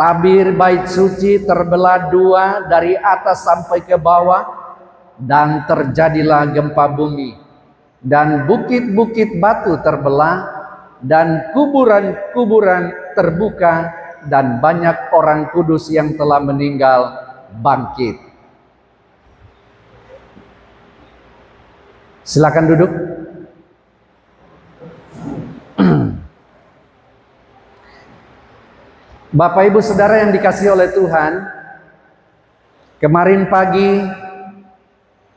Tabir bait suci terbelah dua dari atas sampai ke bawah, dan terjadilah gempa bumi, dan bukit-bukit batu terbelah, dan kuburan-kuburan terbuka, dan banyak orang kudus yang telah meninggal bangkit. Silakan duduk. Bapak Ibu Saudara yang dikasihi oleh Tuhan, kemarin pagi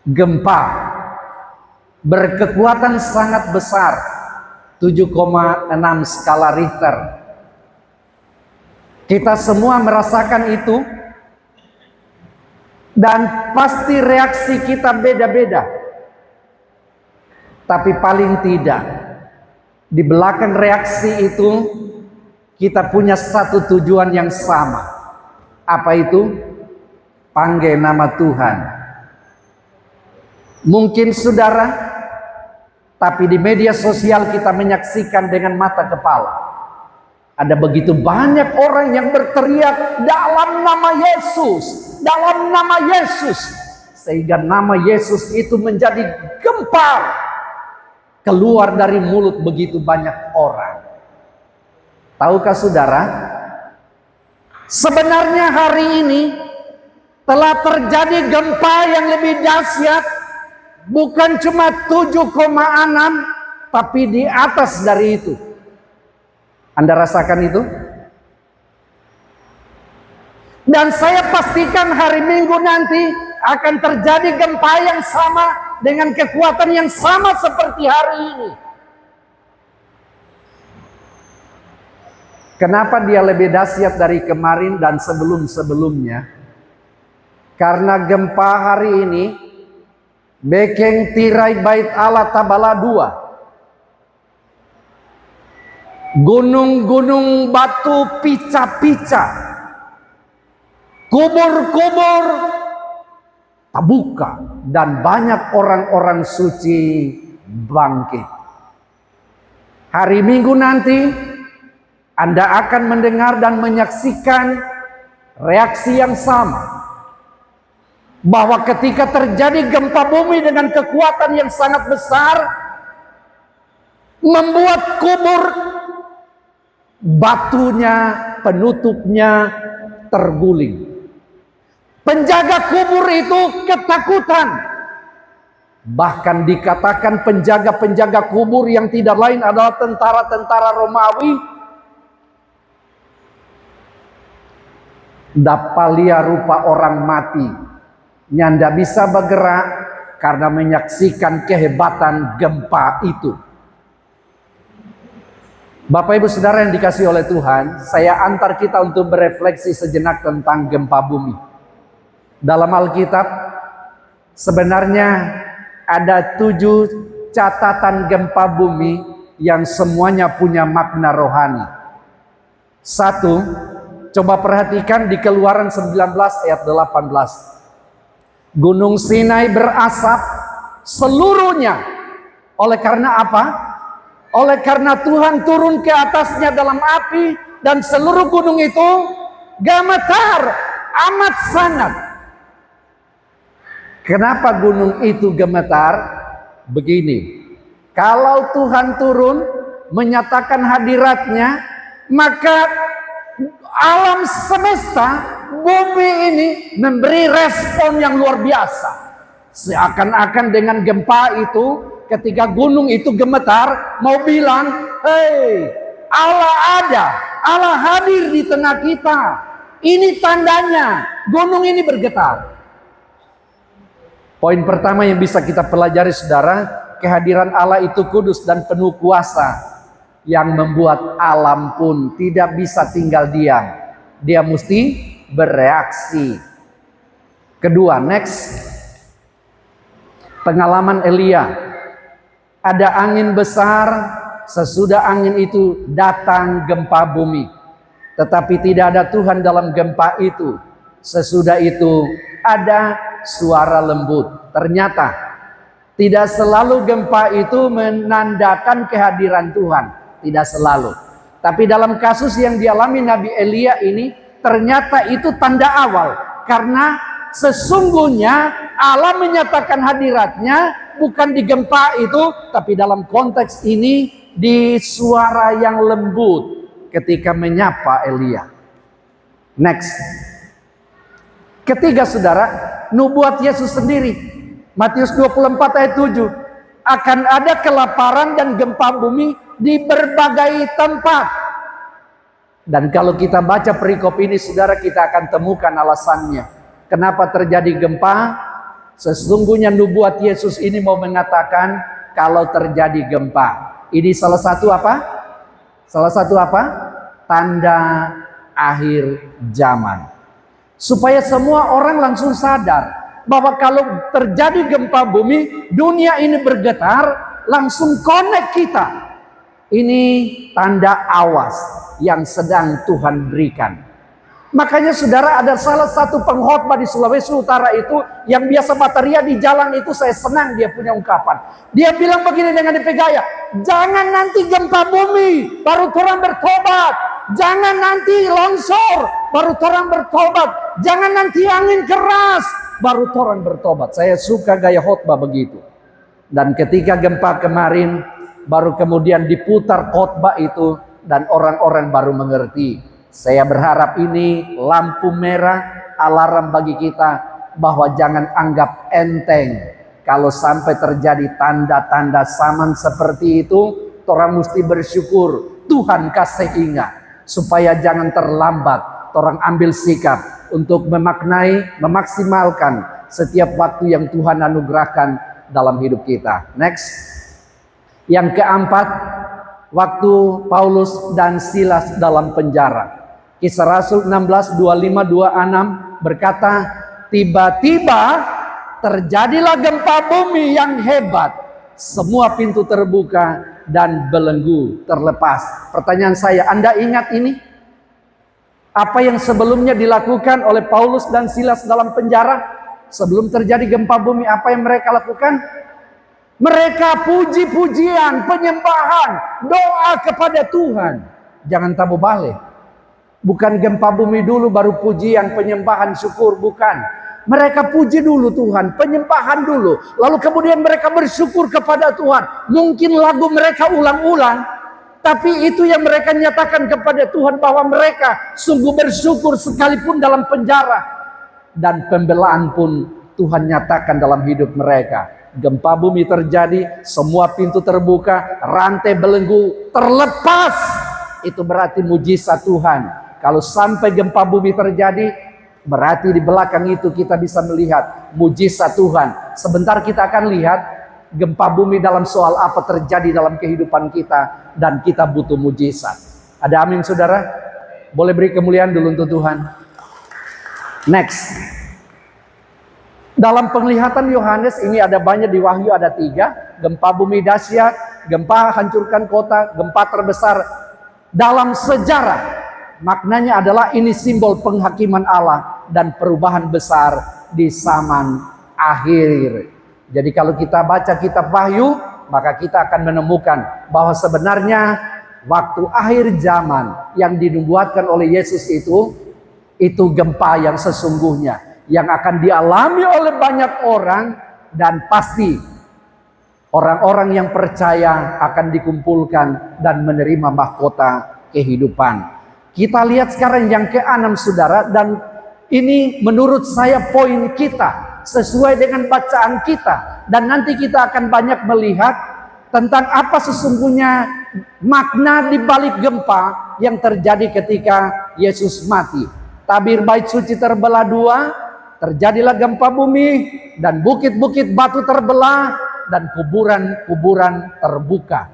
gempa berkekuatan sangat besar, 7,6 skala Richter. Kita semua merasakan itu, dan pasti reaksi kita beda-beda. Tapi paling tidak, di belakang reaksi itu kita punya satu tujuan yang sama. Apa itu? Panggil nama Tuhan. Mungkin saudara, tapi di media sosial kita menyaksikan dengan mata kepala. Ada begitu banyak orang yang berteriak dalam nama Yesus, dalam nama Yesus, sehingga nama Yesus itu menjadi gempar keluar dari mulut begitu banyak orang. Tahukah saudara, sebenarnya hari ini telah terjadi gempa yang lebih dahsyat, bukan cuma 7,6, tapi di atas dari itu. Anda rasakan itu? Dan saya pastikan hari Minggu nanti akan terjadi gempa yang sama dengan kekuatan yang sama seperti hari ini. Kenapa dia lebih dahsyat dari kemarin dan sebelum-sebelumnya? Karena gempa hari ini bekeng tirai bait Allah tabala 2. Gunung-gunung batu pica-pica, kubur-kubur terbuka, dan banyak orang-orang suci bangkit. Hari Minggu nanti Anda akan mendengar dan menyaksikan reaksi yang sama, bahwa ketika terjadi gempa bumi dengan kekuatan yang sangat besar, membuat kubur batunya, penutupnya terguling. Penjaga kubur itu ketakutan. Bahkan dikatakan penjaga-penjaga kubur yang tidak lain adalah tentara-tentara Romawi, dapalia rupa orang mati, nyanda bisa bergerak karena menyaksikan kehebatan gempa itu. Bapak Ibu Saudara yang dikasihi oleh Tuhan, saya antar kita untuk berefleksi sejenak tentang gempa bumi. Dalam Alkitab sebenarnya ada 7 catatan gempa bumi yang semuanya punya makna rohani. 1, coba perhatikan di Keluaran 19 ayat 18. Gunung Sinai berasap seluruhnya. Oleh karena apa? Oleh karena Tuhan turun ke atasnya dalam api, dan seluruh gunung itu gemetar amat sangat. Kenapa gunung itu gemetar? Begini, kalau Tuhan turun menyatakan hadiratnya, maka alam semesta, bumi ini memberi respon yang luar biasa. Seakan-akan dengan gempa itu, ketika gunung itu gemetar, mau bilang, hei, Allah ada, Allah hadir di tengah kita. Ini tandanya gunung ini bergetar. Poin pertama yang bisa kita pelajari saudara, kehadiran Allah itu kudus dan penuh kuasa, yang membuat alam pun tidak bisa tinggal diam. Dia mesti bereaksi. Kedua, next, pengalaman Elia. Ada angin besar, sesudah angin itu datang gempa bumi. Tetapi tidak ada Tuhan dalam gempa itu. Sesudah itu ada suara lembut. Ternyata tidak selalu gempa itu menandakan kehadiran Tuhan. Tidak selalu. Tapi dalam kasus yang dialami Nabi Elia ini, ternyata itu tanda awal. Karena sesungguhnya Allah menyatakan hadiratnya bukan di gempa itu, tapi dalam konteks ini di suara yang lembut ketika menyapa Elia. Next. Ketiga saudara, nubuat Yesus sendiri. Matius 24 ayat 7. Akan ada kelaparan dan gempa bumi di berbagai tempat. Dan kalau kita baca perikop ini saudara, kita akan temukan alasannya. Kenapa terjadi gempa? Sesungguhnya nubuat Yesus ini mau mengatakan kalau terjadi gempa. Ini salah satu apa? Salah satu apa? Tanda akhir zaman. Supaya semua orang langsung sadar bahwa kalau terjadi gempa bumi, dunia ini bergetar, langsung connect kita. Ini tanda awas yang sedang Tuhan berikan. Makanya saudara, ada salah satu pengkhotbah di Sulawesi Utara itu yang biasa bataria di jalan itu, saya senang dia punya ungkapan. Dia bilang begini dengan dipegaya, jangan nanti gempa bumi baru orang bertobat. Jangan nanti longsor baru orang bertobat. Jangan nanti angin keras baru orang bertobat. Saya suka gaya khotbah begitu. Dan ketika gempa kemarin, baru kemudian diputar khotbah itu dan orang-orang baru mengerti. Saya berharap ini lampu merah, alarm bagi kita bahwa jangan anggap enteng kalau sampai terjadi tanda-tanda zaman seperti itu. Orang mesti bersyukur, Tuhan kasih ingat supaya jangan terlambat. Orang ambil sikap untuk memaknai, memaksimalkan setiap waktu yang Tuhan anugerahkan dalam hidup kita. Next. Yang keempat, waktu Paulus dan Silas dalam penjara. Kisah Rasul 16, 25-26 berkata, tiba-tiba terjadilah gempa bumi yang hebat. Semua pintu terbuka dan belenggu terlepas. Pertanyaan saya, Anda ingat ini? Apa yang sebelumnya dilakukan oleh Paulus dan Silas dalam penjara? Sebelum terjadi gempa bumi, apa yang mereka lakukan? Mereka puji-pujian, penyembahan, doa kepada Tuhan. Jangan tabu balik. Bukan gempa bumi dulu baru pujian, penyembahan, syukur, bukan. Mereka puji dulu Tuhan, penyembahan dulu. Lalu kemudian mereka bersyukur kepada Tuhan. Mungkin lagu mereka ulang-ulang, tapi itu yang mereka nyatakan kepada Tuhan bahwa mereka sungguh bersyukur sekalipun dalam penjara. Dan pembelaan pun Tuhan nyatakan dalam hidup mereka. Gempa bumi terjadi, semua pintu terbuka, rantai belenggu terlepas. Itu berarti mujizat Tuhan. Kalau sampai gempa bumi terjadi, berarti di belakang itu kita bisa melihat mujizat Tuhan. Sebentar kita akan lihat gempa bumi dalam soal apa terjadi dalam kehidupan kita, dan kita butuh mujizat. Ada amin saudara? Boleh beri kemuliaan dulu untuk Tuhan. Next. Dalam penglihatan Yohanes ini ada banyak, di Wahyu ada 3. Gempa bumi dahsyat, gempa hancurkan kota, gempa terbesar dalam sejarah. Maknanya adalah ini simbol penghakiman Allah dan perubahan besar di zaman akhir. Jadi kalau kita baca kitab Wahyu, maka kita akan menemukan bahwa sebenarnya waktu akhir zaman yang dinubuatkan oleh Yesus itu gempa yang sesungguhnya, yang akan dialami oleh banyak orang, dan pasti orang-orang yang percaya akan dikumpulkan dan menerima mahkota kehidupan. Kita lihat sekarang yang ke-6 saudara, dan ini menurut saya poin kita sesuai dengan bacaan kita, dan nanti kita akan banyak melihat tentang apa sesungguhnya makna di balik gempa yang terjadi ketika Yesus mati. Tabir bait suci terbelah 2, terjadilah gempa bumi, dan bukit-bukit batu terbelah, dan kuburan-kuburan terbuka.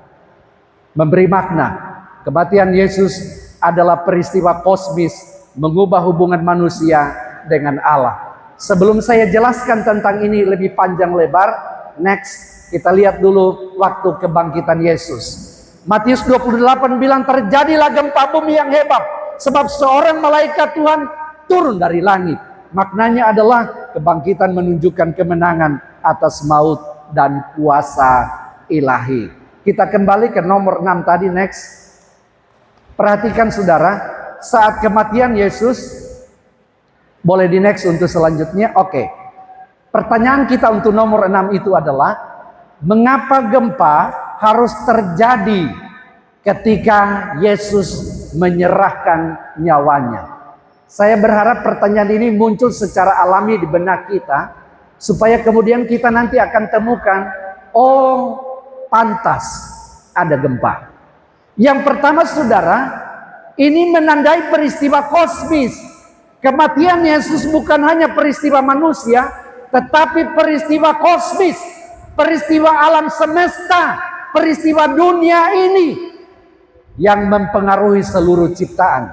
Memberi makna kematian Yesus adalah peristiwa kosmis mengubah hubungan manusia dengan Allah. Sebelum saya jelaskan tentang ini lebih panjang lebar, next kita lihat dulu waktu kebangkitan Yesus. Matius 28 bilang terjadilah gempa bumi yang hebat sebab seorang malaikat Tuhan turun dari langit. Maknanya adalah kebangkitan menunjukkan kemenangan atas maut dan kuasa ilahi. Kita kembali ke nomor 6 tadi, next. Perhatikan saudara, saat kematian Yesus, Boleh di next untuk selanjutnya. Oke. Pertanyaan kita untuk nomor 6 itu adalah, mengapa gempa harus terjadi ketika Yesus menyerahkan nyawanya? Saya berharap pertanyaan ini muncul secara alami di benak kita, supaya kemudian kita nanti akan temukan, oh pantas ada gempa. Yang pertama saudara, ini menandai peristiwa kosmis. Kematian Yesus bukan hanya peristiwa manusia, tetapi peristiwa kosmis, peristiwa alam semesta, peristiwa dunia ini yang mempengaruhi seluruh ciptaan.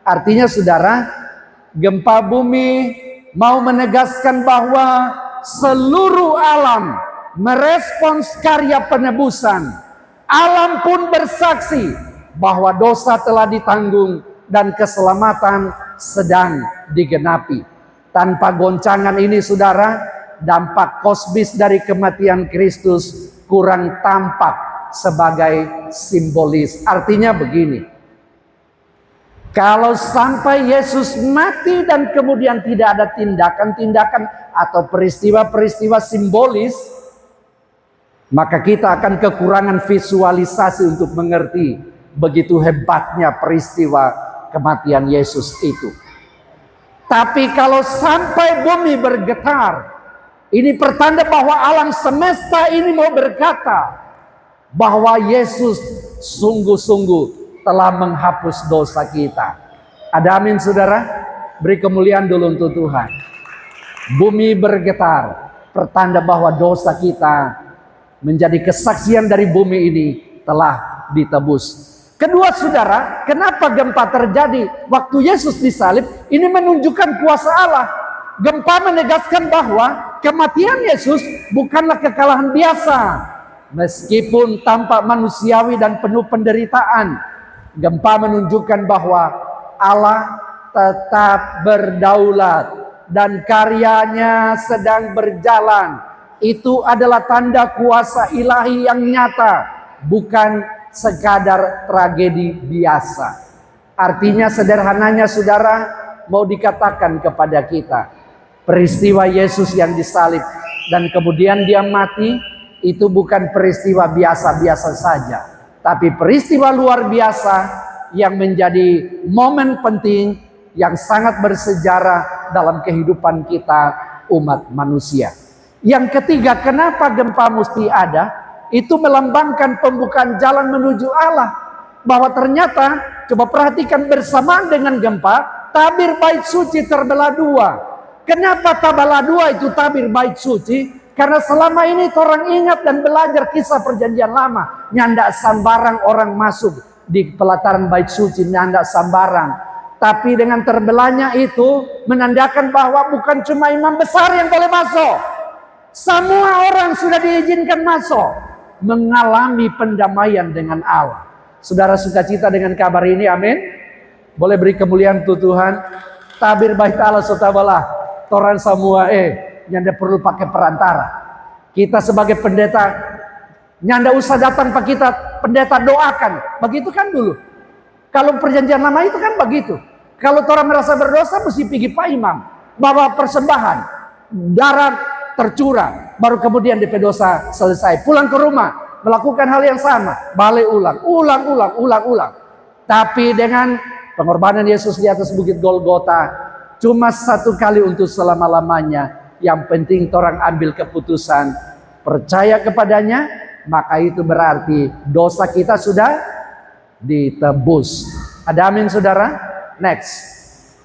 Artinya saudara, gempa bumi mau menegaskan bahwa seluruh alam merespons karya penebusan. Alam pun bersaksi bahwa dosa telah ditanggung dan keselamatan sedang digenapi. Tanpa goncangan ini saudara, dampak kosmis dari kematian Kristus kurang tampak sebagai simbolis. Artinya begini, kalau sampai Yesus mati dan kemudian tidak ada tindakan-tindakan atau peristiwa-peristiwa simbolis, maka kita akan kekurangan visualisasi untuk mengerti begitu hebatnya peristiwa kematian Yesus itu. Tapi kalau sampai bumi bergetar, ini pertanda bahwa alam semesta ini mau berkata bahwa Yesus sungguh-sungguh telah menghapus dosa kita. Ada amin saudara? Beri kemuliaan dulu untuk Tuhan. Bumi bergetar, pertanda bahwa dosa kita menjadi kesaksian dari bumi ini telah ditebus. Kedua saudara, kenapa gempa terjadi waktu Yesus disalib? Ini menunjukkan kuasa Allah. Gempa menegaskan bahwa kematian Yesus bukanlah kekalahan biasa. Meskipun tampak manusiawi dan penuh penderitaan, gempa menunjukkan bahwa Allah tetap berdaulat dan karyanya sedang berjalan. Itu adalah tanda kuasa ilahi yang nyata, bukan sekadar tragedi biasa. Artinya sederhananya saudara, mau dikatakan kepada kita, peristiwa Yesus yang disalib dan kemudian dia mati, itu bukan peristiwa biasa-biasa saja, tapi peristiwa luar biasa yang menjadi momen penting yang sangat bersejarah dalam kehidupan kita umat manusia. Yang ketiga, kenapa gempa mesti ada? Itu melambangkan pembukaan jalan menuju Allah. Bahwa ternyata, coba perhatikan bersamaan dengan gempa, tabir bait suci terbelah dua. Kenapa terbelah dua itu tabir bait suci? Karena selama ini orang ingat dan belajar kisah perjanjian lama. Nyandak sambarang orang masuk di pelataran bait suci, nyandak sambarang. Tapi dengan terbelahnya itu menandakan bahwa bukan cuma imam besar yang boleh masuk. Semua orang sudah diizinkan masuk. Mengalami pendamaian dengan Allah. Saudara sukacita dengan kabar ini, amin. Boleh beri kemuliaan untuk Tuhan. Tabir bait Allah sotabalah toran semua nyanda perlu pakai perantara. Kita sebagai pendeta nyanda usah datang pak kita pendeta doakan. Begitu kan dulu. Kalau perjanjian lama itu kan begitu. Kalau orang merasa berdosa mesti pergi pak imam, bawa persembahan, darah tercurah, baru kemudian DP dosa selesai. Pulang ke rumah, melakukan hal yang sama, balik ulang. Tapi dengan pengorbanan Yesus di atas bukit Golgota, cuma satu kali untuk selama-lamanya. Yang penting orang ambil keputusan, percaya kepadanya, maka itu berarti dosa kita sudah ditebus. Ada amin saudara? Next.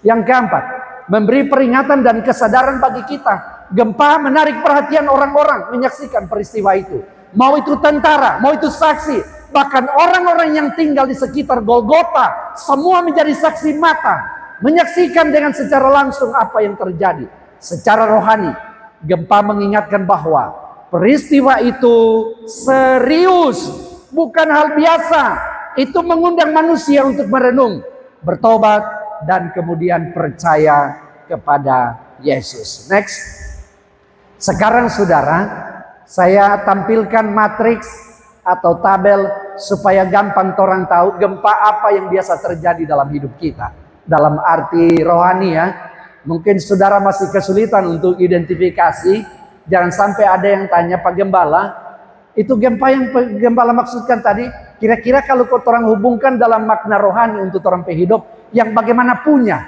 Yang keempat, memberi peringatan dan kesadaran bagi kita. Gempa menarik perhatian orang-orang menyaksikan peristiwa itu. Mau itu tentara, mau itu saksi. Bahkan orang-orang yang tinggal di sekitar Golgota, semua menjadi saksi mata. Menyaksikan dengan secara langsung apa yang terjadi. Secara rohani, gempa mengingatkan bahwa peristiwa itu serius. Bukan hal biasa. Itu mengundang manusia untuk merenung, bertobat, dan kemudian percaya kepada Yesus. Next. Sekarang saudara, saya tampilkan matriks atau tabel supaya gampang orang tahu gempa apa yang biasa terjadi dalam hidup kita. Dalam arti rohani ya. Mungkin saudara masih kesulitan untuk identifikasi. Jangan sampai ada yang tanya, Pak Gembala, itu gempa yang Pak Gembala maksudkan tadi, kira-kira kalau orang hubungkan dalam makna rohani untuk orang hidup, yang bagaimana punya?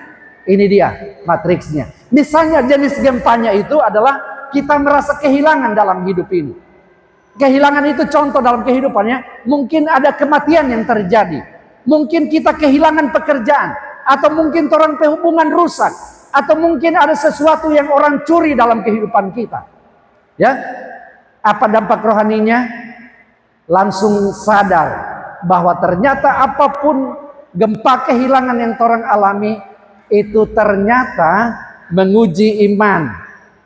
Ini dia matriksnya. Misalnya jenis gempanya itu adalah kita merasa kehilangan dalam hidup ini. Kehilangan itu contoh dalam kehidupannya, mungkin ada kematian yang terjadi. Mungkin kita kehilangan pekerjaan, atau mungkin orang hubungan rusak, atau mungkin ada sesuatu yang orang curi dalam kehidupan kita. Ya, apa dampak rohaninya? Langsung sadar bahwa ternyata apapun gempa kehilangan yang orang alami itu ternyata menguji iman,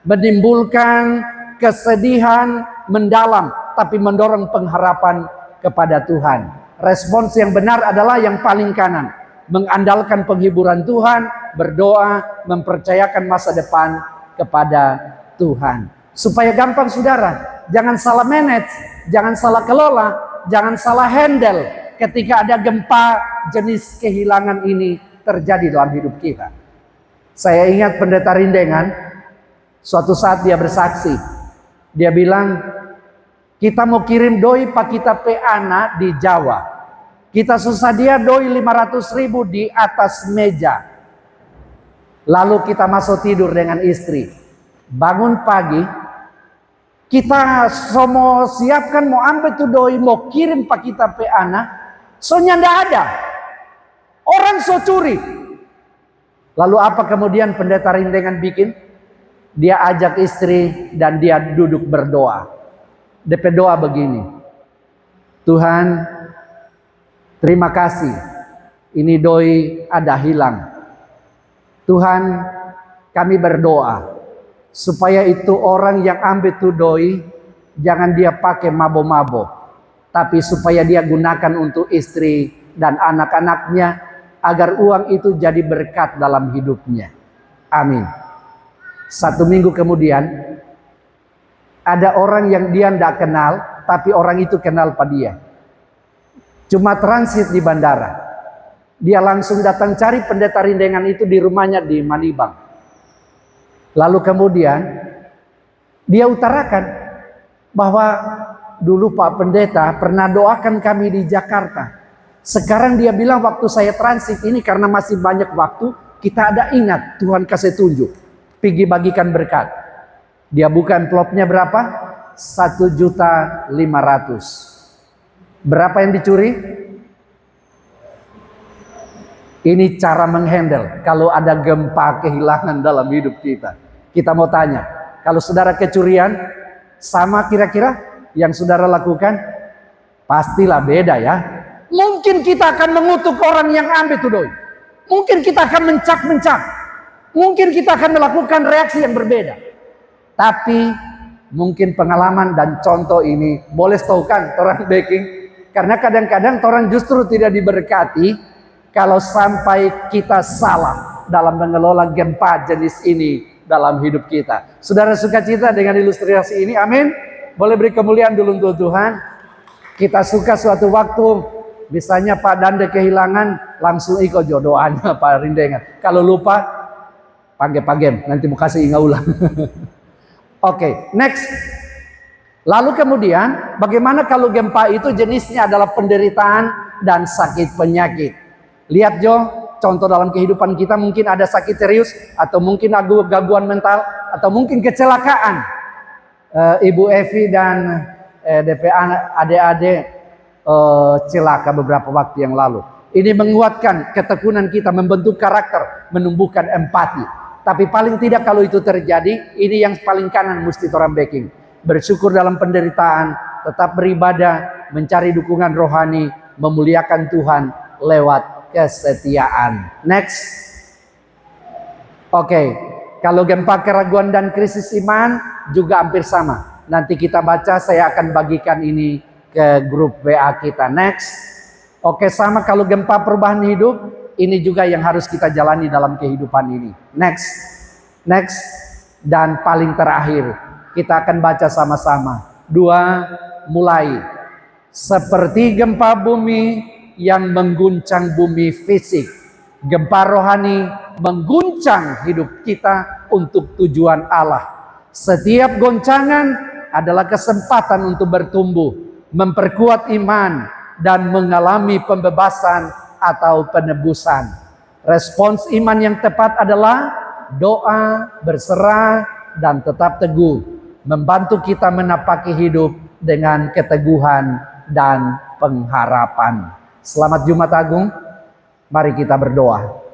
menimbulkan kesedihan mendalam, tapi mendorong pengharapan kepada Tuhan. Respons yang benar adalah yang paling kanan, mengandalkan penghiburan Tuhan, berdoa, mempercayakan masa depan kepada Tuhan. Supaya gampang saudara, jangan salah manage, jangan salah kelola, jangan salah handle ketika ada gempa jenis kehilangan ini terjadi dalam hidup kita. Saya ingat Pendeta Rindengan, suatu saat dia bersaksi. Dia bilang, kita mau kirim doi pak kita pe anak di Jawa. Kita susah dia doi 500.000 di atas meja. Lalu kita masuk tidur dengan istri. Bangun pagi, kita mau siapkan, mau ambil tuh doi, mau kirim pak kita pe anak. Soalnya ndak ada. Orang so curi. Lalu apa kemudian Pendeta Rindengan bikin? Dia ajak istri dan dia duduk berdoa. DP doa begini. Tuhan, terima kasih. Ini doi ada hilang. Tuhan, kami berdoa supaya itu orang yang ambil tuh doi, jangan dia pakai mabo-mabo, tapi supaya dia gunakan untuk istri dan anak-anaknya, agar uang itu jadi berkat dalam hidupnya. Amin. 1 minggu kemudian, ada orang yang dia tidak kenal, tapi orang itu kenal pada dia. Cuma transit di bandara. Dia langsung datang cari Pendeta Rindengan itu di rumahnya di Manibang. Lalu kemudian, dia utarakan bahwa dulu Pak Pendeta pernah doakan kami di Jakarta. Sekarang dia bilang waktu saya transit ini karena masih banyak waktu, kita ada ingat Tuhan kasih tunjuk. Pergi bagikan berkat. Dia buka envelopnya berapa? 1.500.000. Berapa yang dicuri? Ini cara menghandle kalau ada gempa kehilangan dalam hidup kita. Kita mau tanya, kalau saudara kecurian, sama kira-kira yang saudara lakukan? Pastilah beda ya. Mungkin kita akan mengutuk orang yang ambil tuh doi. Mungkin kita akan mencak-mencak. Mungkin kita akan melakukan reaksi yang berbeda. Tapi mungkin pengalaman dan contoh ini boleh tahukan orang backing. Karena kadang-kadang orang justru tidak diberkati kalau sampai kita salah dalam mengelola gempa jenis ini dalam hidup kita. Saudara sukacita dengan ilustrasi ini? Amin. Boleh beri kemuliaan dulu untuk Tuhan. Kita suka suatu waktu, misalnya Pak Dande kehilangan, langsung ikut jodohannya Pak Rindengan. Kalau lupa, panggil nanti mau kasih ingat ulang. Oke, next. Lalu kemudian, bagaimana kalau gempa itu jenisnya adalah penderitaan dan sakit penyakit? Lihat Jo, contoh dalam kehidupan kita mungkin ada sakit serius, atau mungkin ada gangguan mental, atau mungkin kecelakaan. Ibu Evi dan DPA adik-adik celaka beberapa waktu yang lalu. Ini menguatkan ketekunan kita, membentuk karakter, menumbuhkan empati. Tapi paling tidak kalau itu terjadi, ini yang paling kanan mesti orang backing. Bersyukur dalam penderitaan, tetap beribadah, mencari dukungan rohani, memuliakan Tuhan lewat kesetiaan. Next. Oke, kalau gempa keraguan dan krisis iman juga hampir sama. Nanti kita baca, saya akan bagikan ini ke grup WA kita. Next. Oke, sama kalau gempa perubahan hidup, ini juga yang harus kita jalani dalam kehidupan ini. Next. Next. Dan paling terakhir, kita akan baca sama-sama. 2, mulai. Seperti gempa bumi yang mengguncang bumi fisik, gempa rohani mengguncang hidup kita untuk tujuan Allah. Setiap goncangan adalah kesempatan untuk bertumbuh, memperkuat iman, dan mengalami pembebasan atau penebusan. Respons iman yang tepat adalah doa, berserah, dan tetap teguh, membantu kita menapaki hidup dengan keteguhan dan pengharapan. Selamat Jumat Agung, mari kita berdoa.